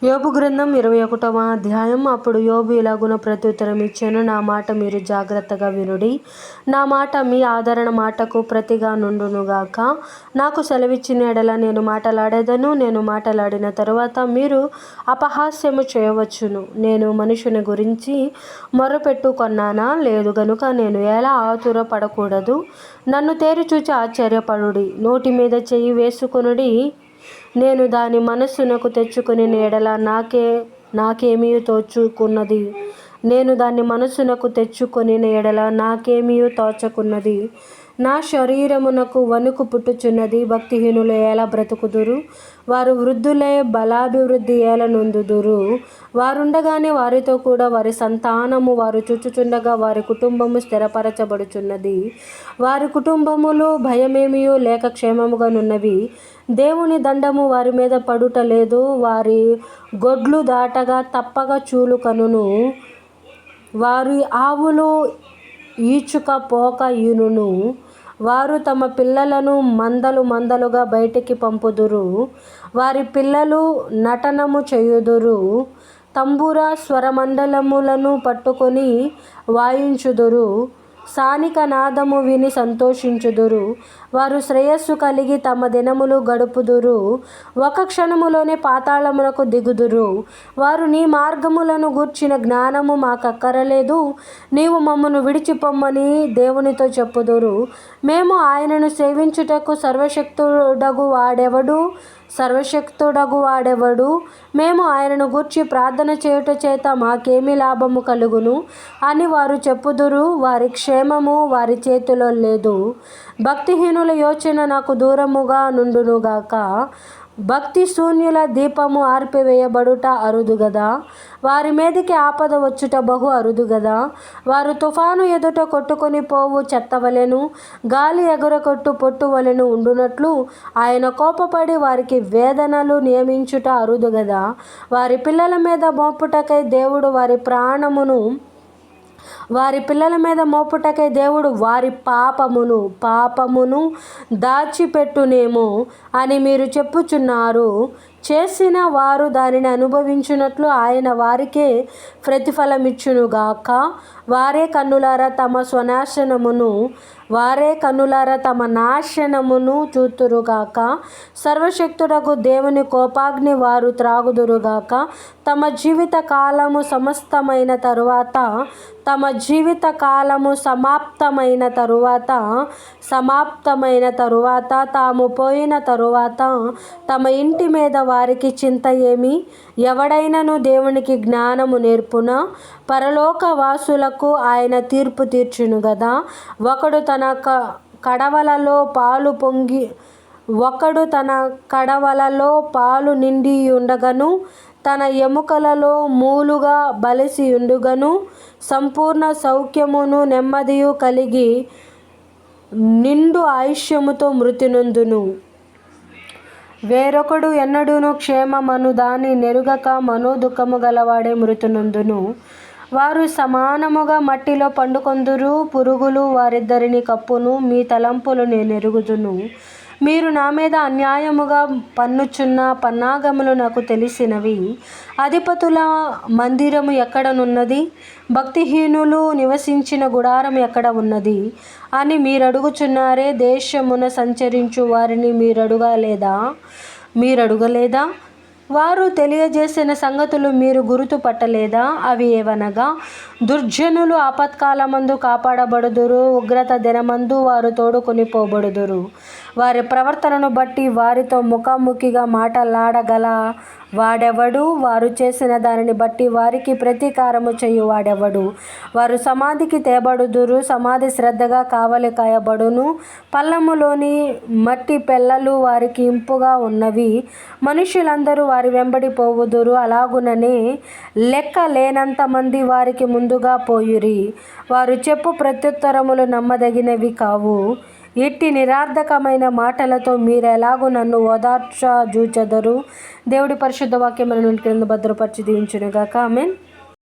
యోబు గ్రంథం 21వ అధ్యాయం. అప్పుడు యోబు ఇలాగున ప్రత్యుత్తరం ఇచ్చాను, నా మాట మీరు జాగ్రత్తగా వినుడి. నా మాట మీ ఆదరణ మాటకు ప్రతిగా నుండునుగాక. నాకు సెలవిచ్చిన ఎడల నేను మాటలాడేదను, నేను మాటలాడిన తరువాత మీరు అపహాస్యము చేయవచ్చును. నేను మనుషుని గురించి మొరపెట్టుకొన్నానా? లేదు గనుక నేను ఎలా ఆతుర పడకూడదు. నన్ను తేరిచూచి ఆశ్చర్యపడుడి, నోటి మీద చెయ్యి వేసుకొనుడి. నేను దాని మనస్సునకు తెచ్చుకుని ఎడల నాకేమీ తోచుకున్నది. నేను దాన్ని మనస్సునకు తెచ్చుకొని ఎడల నాకేమీ తోచకున్నది. నా శరీరమునకు వణుకు పుట్టుచున్నది. భక్తిహీనులు ఎలా బ్రతుకుదురు? వారు వృద్ధులై బలాభివృద్ధి ఎలా నొందుదురు? వారుండగానే వారితో కూడా వారి సంతానము, వారు చూచుచుండగా వారి కుటుంబము స్థిరపరచబడుచున్నది. వారి కుటుంబములు భయమేమీ లేక క్షేమముగా నున్నవి. దేవుని దండము వారి మీద పడుట లేదు. వారి గొడ్లు దాటగా తప్పక చూలు కనును. వారి ఆవులు ఈచుక పోక ఈనును. వారు తమ పిల్లలను మందలుగా బయటికి పంపుదురు. వారి పిల్లలు నటనము చేయుదురు. తంబుర స్వరమండలములను పట్టుకొని వాయించుదురు. సానిక నాదము విని సంతోషించుదురు. వారు శ్రేయస్సు కలిగి తమ దినములు గడుపుదురు. ఒక క్షణములోనే పాతాళమునకు దిగుదురు. వారు నీ మార్గములను గూర్చిన జ్ఞానము మాకక్కరలేదు, నీవు మమ్మను విడిచిపొమ్మని దేవునితో చెప్పుదురు. మేము ఆయనను సేవించుటకు సర్వశక్తుడగు వాడెవడు? మేము ఆయనను గూర్చి ప్రార్థన చేయుట చేత మాకేమి లాభము కలుగును అని వారు చెప్పుదురు. వారి క్షేమము వారి చేతిలో లేదు. భక్తిహీనుల యోచన నాకు దూరముగా నుండునుగాక. భక్తి శూన్యుల దీపము ఆర్పివేయబడుట అరుదు గదా. వారి మీదికి ఆపద వచ్చుట బహు అరుదు గదా. వారు తుఫాను ఎదుట కొట్టుకొని పోవు చెత్తవలెను, గాలి ఎగురకొట్టు పొట్టువలెను ఉండునట్లు ఆయన కోపపడి వారికి వేదనలు నియమించుట అరుదు గదా. వారి పిల్లల మీద మోపుటకై దేవుడు వారి పాపమును దాచిపెట్టునేమో అని మీరు చెప్పుచున్నారు. చేసిన వారు దానిని అనుభవించున్నట్లు ఆయన వారికే ప్రతిఫలమిచ్చునుగాక. వారే కన్నులారా తమ నాశనమును చూతురుగాక. సర్వశక్తుడగు దేవుని కోపాగ్ని వారు త్రాగుదురుగాక. తమ జీవిత కాలము సమాప్తమైన తరువాత తాము పోయిన తరువాత తమ ఇంటి మీద వారికి చింత ఏమి? ఎవడైనను దేవునికి జ్ఞానము నేర్పునా? పరలోక వాసులకు ఆయన తీర్పు తీర్చును గదా. ఒకడు తన కడవలలో పాలు నిండి ఉండగను, తన ఎముకలలో మూలుగా బలిసి ఉండుగను, సంపూర్ణ సౌఖ్యమును నెమ్మదియు కలిగి నిండు ఆయుష్యముతో మృతి నొందును. వేరొకడు ఎన్నడూను క్షేమమను దాని నెరుగక మనోదుఖము గలవాడే మృతి నొందును. వారు సమానముగా మట్టిలో పండుకొందురు. పురుగులు వారిద్దరిని కప్పును. మీ తలంపులు నేనెరుగుదును. మీరు నా మీద అన్యాయముగా పన్నుచున్న పన్నాగములు నాకు తెలిసినవి. అధిపతుల మందిరము ఎక్కడనున్నది? భక్తిహీనులు నివసించిన గుడారం ఎక్కడ ఉన్నది అని మీరడుగుచున్నారే. దేశమున సంచరించు వారిని మీరడుగలేదా? వారు తెలియజేసిన సంగతులు మీరు గుర్తుపట్టలేదా? అవి ఏవనగా, దుర్జనులు ఆపత్కాలమందు కాపాడబడుదురు, ఉగ్రత దినమందు వారు తోడుకొని పోబడుదురు. వారి ప్రవర్తనను బట్టి వారితో ముఖాముఖిగా మాటలాడగల వాడెవడు? వారు చేసిన దానిని బట్టి వారికి ప్రతీకారము చేయువాడెవడు? వారు సమాధికి తేబడుదురు. సమాధి శ్రద్ధగా కావలి కాయబడును. పల్లములోని మట్టి పెళ్ళలు వారికి ఇంపుగా ఉన్నవి. మనుష్యులందరూ వారి వెంబడి పోవుదురు. అలాగుననే లెక్క లేనంత మంది వారికి ముందుగా పోయిరి. వారు చెప్పు ప్రత్యుత్తరములు నమ్మదగినవి కావు. ఇట్టి నిరర్థకమైన మాటలతో మీరెలాగూ నన్ను ఓదార్చజూచెదరు. దేవుడి పరిశుద్ధ వాక్యములను క్రింద భద్రపరిచి దీవించునుగాక. ఆమేన్.